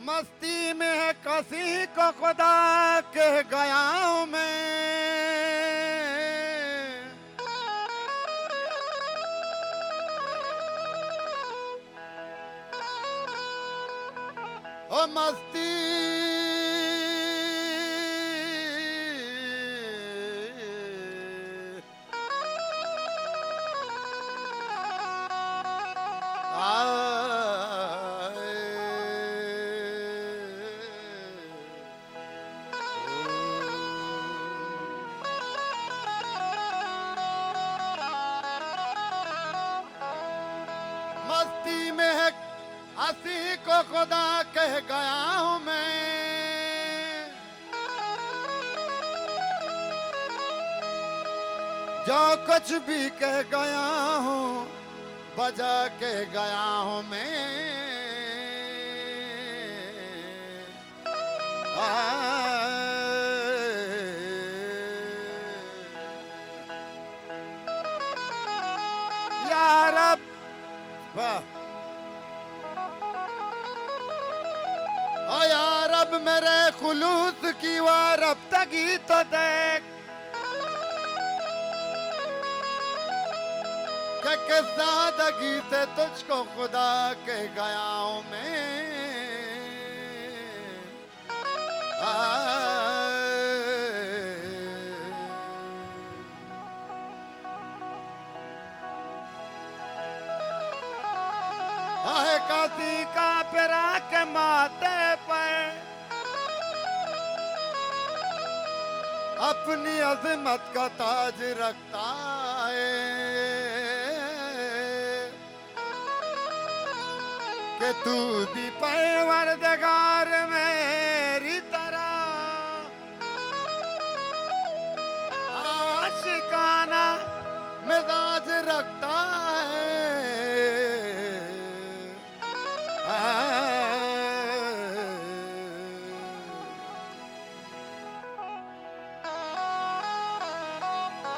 मस्ती में है किसी को खुदा कह गया हूं मैं। ओ मस्ती मस्ती में है हंसी को खुदा कह गया हूं मैं। जो कुछ भी कह गया हूं बजा कह गया हूं मैं। यार अब ओ यार अब मेरे खुलूस की वार अब तक ही तो देख कि किस सादगी से तुझको खुदा कह गया हूं मैं। आहे काशी का पिरा के माथे पर अपनी अजमत का ताज रखता है कि तू भी परवरदिगार मेरी तरह आशिकाना मिजाज रखता है।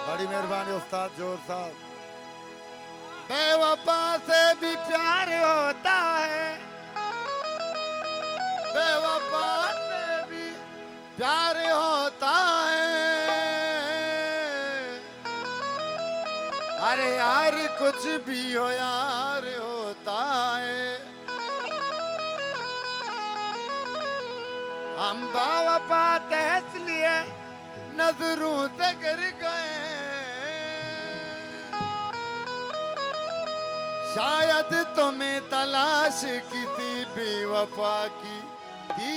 बड़ी मेहरबानी उस्ताद जोर साहब। बेवफा से भी प्यार होता है, बेवफा से भी प्यार होता है। अरे यार कुछ भी हो यार होता है। हम बेवफा थे इसलिए नजरों से गिर गए। शायद तुम्हें तलाश किसी बेवफा की थी।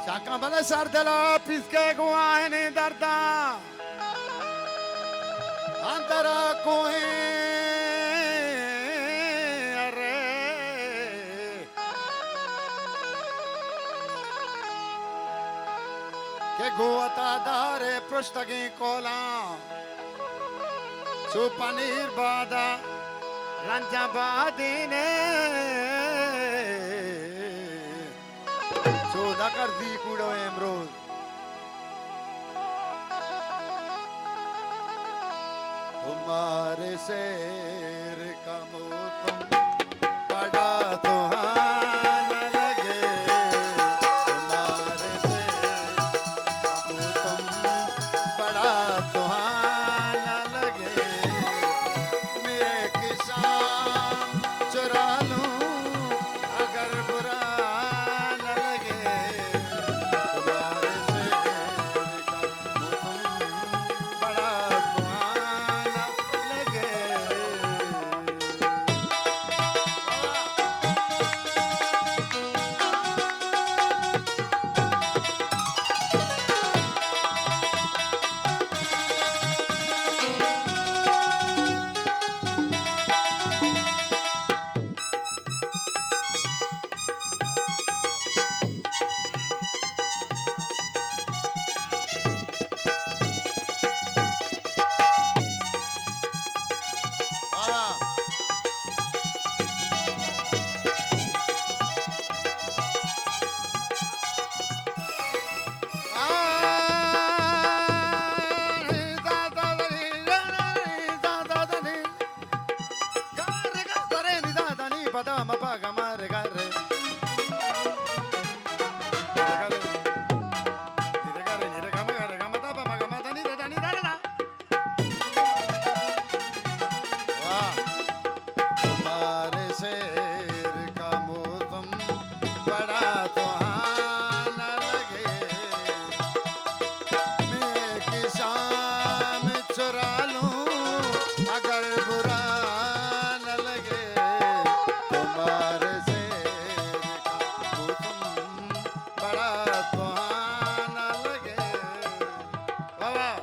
शाका बने सर दिला पिसके गुआए ने दर्दा अंतरा कोई अरे के गोता दारे पृष्ठगे कोला सुपनीर बादा रंजा बादीने सोदा कर दी कूड़ो एमरोज तुम्हारे शेर का मौसम बड़ा सुहाना लगे। तुम्हारे शेर का मौसम बड़ा सुहाना लगे। मैं एक शाम चुरा लूं अगर बुरा न लगे। तुम्हारे शेर का मौसम बड़ा सुहाना लगे। पद म प ग म रे ग रे वाह तुम्हारे शेर का मौसम बड़ा सुहाना लगे मैं कि शाम चुरा लूं अगर बुरा न लगे तुम्हारे शेर का मौसम बड़ा सुहाना लगे वाह वाह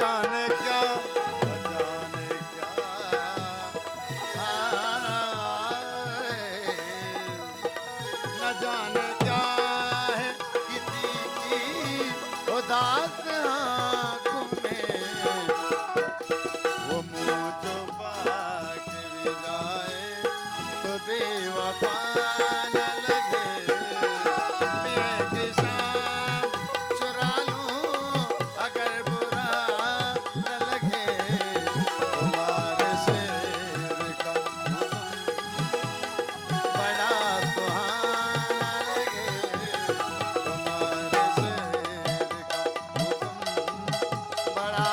जाने क्या, न जाने क्या, हाय, न जाने क्या है किसी की उदास आँखों में, वो मुँह जो बात भी जाए तो बेवफा न लगे, मैं एक शाम चुरा लूं अगर बुरा न लगे, तुम्हारे शेर का हुस्न बड़ा सुहाना लगे, तुम्हारे शेर का हुस्न बड़ा